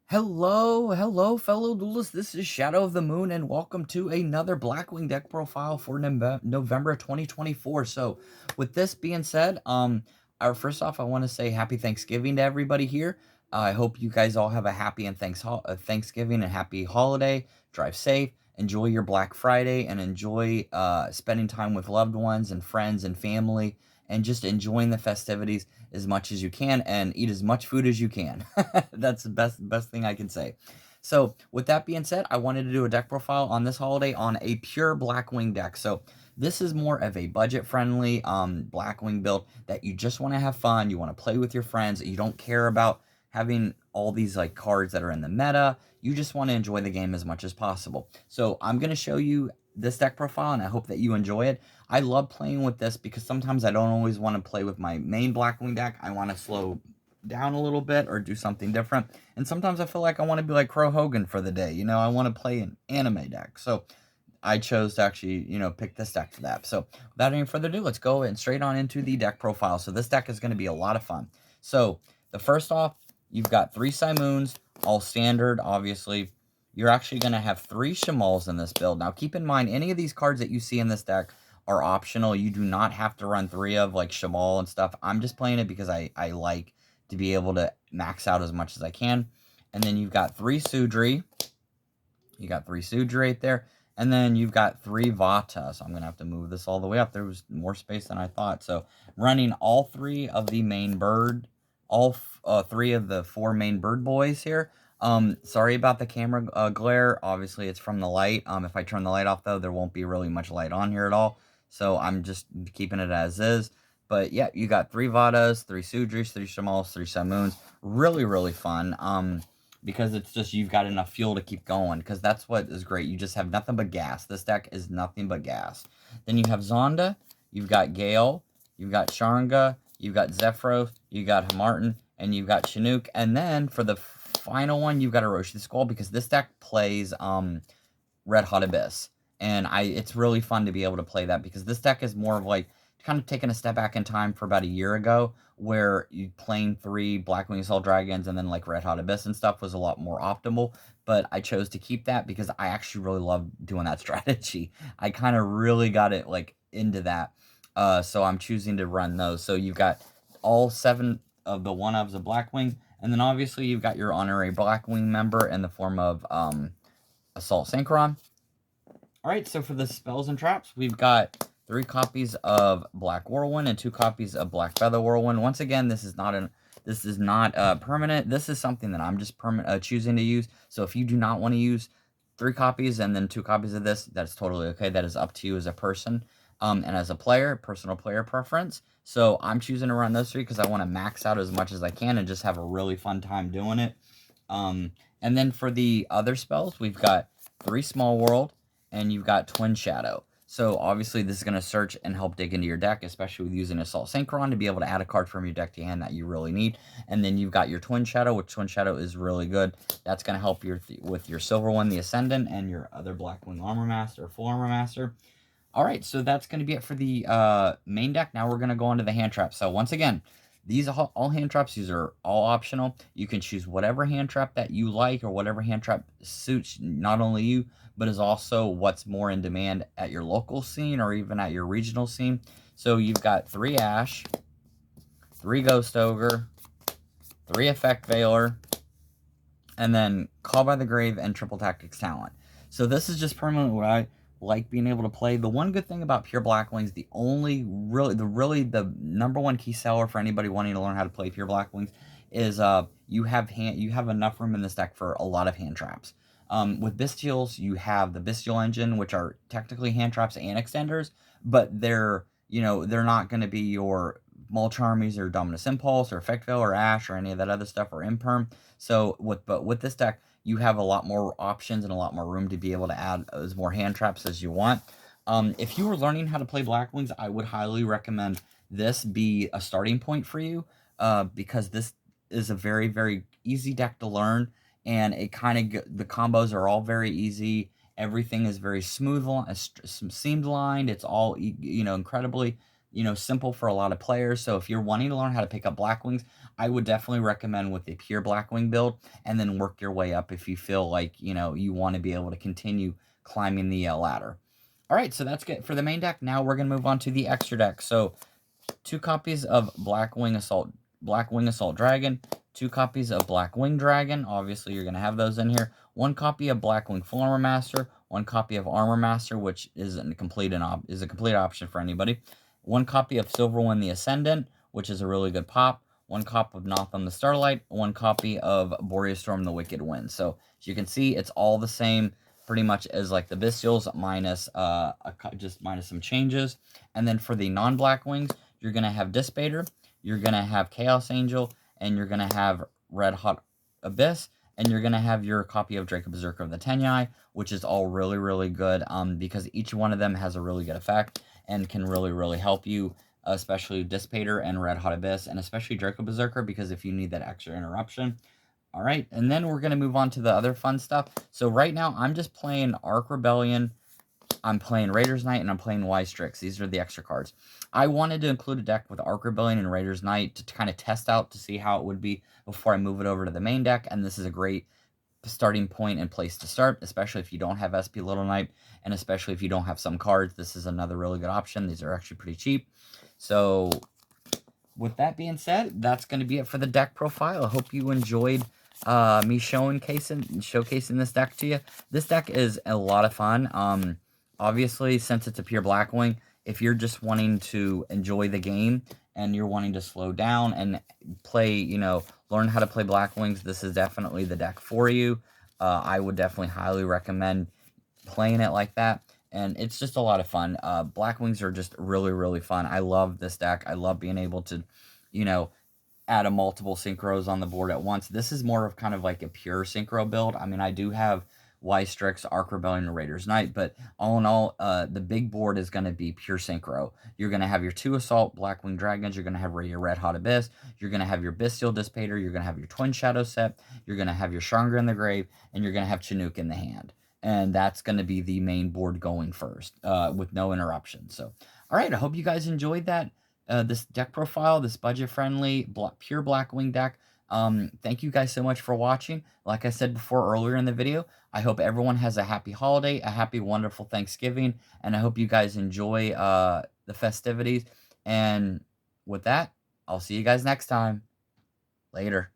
Hello, fellow duelists. This is Shadow of the Moon, and welcome to another Blackwing deck profile for November 2024. So, with this being said, first off, I want to say Happy Thanksgiving to everybody here. I hope you guys all have a happy and Thanksgiving and happy holiday. Drive safe, enjoy your Black Friday, and enjoy spending time with loved ones and friends and family, and just enjoying the festivities as much as you can and eat as much food as you can. That's the best thing I can say. So with that being said, I wanted to do a deck profile on this holiday on a pure Blackwing deck. So this is more of a budget-friendly Blackwing build that you just want to have fun. You want to play with your friends. You don't care about having all these like cards that are in the meta. You just want to enjoy the game as much as possible. So I'm going to show you this deck profile, and I hope that you enjoy it. I love playing with this because sometimes I don't always want to play with my main Blackwing deck. I want to slow down a little bit or do something different. And sometimes I feel like I want to be like Crow Hogan for the day. You know, I want to play an anime deck. So I chose to actually, pick this deck for that. So without any further ado, let's go and straight on into the deck profile. So this deck is going to be a lot of fun. So the first off, you've got 3 Simoons, all standard, obviously. You're actually going to have 3 Shamals in this build. Now keep in mind, any of these cards that you see in this deck are optional. You do not have to run 3 of like Shamal and stuff. I'm just playing it because I like to be able to max out as much as I can. And then you've got 3 Sudri. You got 3 Sudri right there. And then you've got 3 Vata. So I'm going to have to move this all the way up. There was more space than I thought. So running all 3 of the main bird, all 3 of the 4 main bird boys here. Sorry about the camera glare. Obviously, it's from the light. If I turn the light off, though, there won't be really much light on here at all. So I'm just keeping it as is. But yeah, you got 3 Vadas, 3 Sudris, 3 Shamals, 3 Simoons. Really fun. Because it's just you've got enough fuel to keep going, because that's what is great. You just have nothing but gas. This deck is nothing but gas. Then you have Zonda, you've got Gale, you've got Sharnga, you've got Zephyros, you got Hamartin, and you've got Chinook. And then for the final one, you've got Orochi the Skull, because this deck plays Red Hot Abyss. And it's really fun to be able to play that, because this deck is more of like kind of taking a step back in time for about a year ago, where you playing 3 Blackwing Assault Dragons and then like Red Hot Abyss and stuff was a lot more optimal. But I chose to keep that because I actually really love doing that strategy. I kind of really got it like into that. So I'm choosing to run those. So you've got all 7 of the one-ofs of Blackwing, and then obviously you've got your honorary Blackwing member in the form of Assault Synchron. Alright, so for the spells and traps, we've got 3 copies of Black Whirlwind and 2 copies of Black Feather Whirlwind. Once again, this is not permanent. This is something that I'm just choosing to use. So if you do not want to use 3 copies and then 2 copies of this, that's totally okay. That is up to you as a person and as a player, personal player preference. So I'm choosing to run those 3 because I want to max out as much as I can and just have a really fun time doing it. And then for the other spells, we've got 3 Small World, and you've got Twin Shadow. So obviously this is going to search and help dig into your deck, especially with using Assault Synchron to be able to add a card from your deck to hand that you really need. And then you've got your Twin Shadow, which Twin Shadow is really good. That's going to help with your Silver one, the Ascendant, and your other Blackwing Armor Master, Full Armor Master. Alright, so that's going to be it for the main deck. Now we're going to go on to the hand traps. So once again, these are all hand traps. These are all optional. You can choose whatever hand trap that you like or whatever hand trap suits not only you, but is also what's more in demand at your local scene or even at your regional scene. So you've got 3 Ash, 3 Ghost Ogre, 3 Effect Veiler, and then Call by the Grave and Triple Tactics Talent. So this is just permanently what I like being able to play. The one good thing about Pure Blackwings, the number one key seller for anybody wanting to learn how to play Pure Blackwings is you have enough room in this deck for a lot of hand traps. With Bestials, you have the Bestial Engine, which are technically hand traps and extenders, but they're not going to be your Mulch Armies or Dominus Impulse or Effect Veil or Ash or any of that other stuff or Imperm. So with this deck, you have a lot more options and a lot more room to be able to add as more hand traps as you want. If you were learning how to play Blackwings, I would highly recommend this be a starting point for you, because this is a very easy deck to learn, and it the combos are all very easy. Everything is very smooth, seamed lined. It's all incredibly simple for a lot of players. So if you're wanting to learn how to pick up Blackwings, I would definitely recommend with a pure Blackwing build, and then work your way up if you feel like, you want to be able to continue climbing the ladder. All right, so that's good for the main deck. Now we're going to move on to the extra deck. So 2 copies of Blackwing Assault Dragon, 2 copies of Blackwing Dragon. Obviously, you're going to have those in here. 1 copy of Blackwing Full Armor Master, 1 copy of Armor Master, which is a complete option for anybody. 1 copy of Silverwind the Ascendant, which is a really good pop. 1 copy of Notham the Starlight. 1 copy of Boreas Storm the Wicked Wind. So as you can see, it's all the same pretty much as like the Bestials, minus minus some changes. And then for the non-Blackwings, you're going to have Dispater, you're going to have Chaos Angel, and you're going to have Red Hot Abyss, and you're going to have your copy of Draco Berserker of the Tenyai, which is all really, really good, because each one of them has a really good effect and can really, really help you, especially Dispater and Red Hot Abyss, and especially Draco Berserker, because if you need that extra interruption. All right, and then we're going to move on to the other fun stuff. So right now, I'm just playing Ark Rebellion, I'm playing Raiders Knight, and I'm playing Strix. These are the extra cards. I wanted to include a deck with Ark Rebellion and Raiders Knight to kind of test out to see how it would be before I move it over to the main deck, and this is a great starting point and place to start, especially if you don't have SP Little Knight, and especially if you don't have some cards. This is another really good option. These are actually pretty cheap. So with that being said, that's going to be it for the deck profile. I hope you enjoyed me showcasing this deck to you. This deck is a lot of fun. Obviously, since it's a pure Blackwing, if you're just wanting to enjoy the game and you're wanting to slow down and play, learn how to play Blackwings, this is definitely the deck for you. I would definitely highly recommend playing it like that. And it's just a lot of fun. Blackwings are just really, really fun. I love this deck. I love being able to, add a multiple synchros on the board at once. This is more of kind of like a pure synchro build. I mean, I do have Strix, Ark Rebellion, and Raiders Knight, but all in all, the big board is going to be pure synchro. You're going to have your 2 Assault Blackwing Dragons. You're going to have your Red Hot Abyss. You're going to have your Bestial Dispater. You're going to have your Twin Shadow set. You're going to have your Stronger in the Grave, and you're going to have Chinook in the hand. And that's going to be the main board going first, with no interruptions. So, all right, I hope you guys enjoyed that. This deck profile, this budget-friendly, pure Blackwing deck. Thank you guys so much for watching. Like I said before earlier in the video, I hope everyone has a happy holiday, a happy, wonderful Thanksgiving, and I hope you guys enjoy the festivities. And with that, I'll see you guys next time. Later.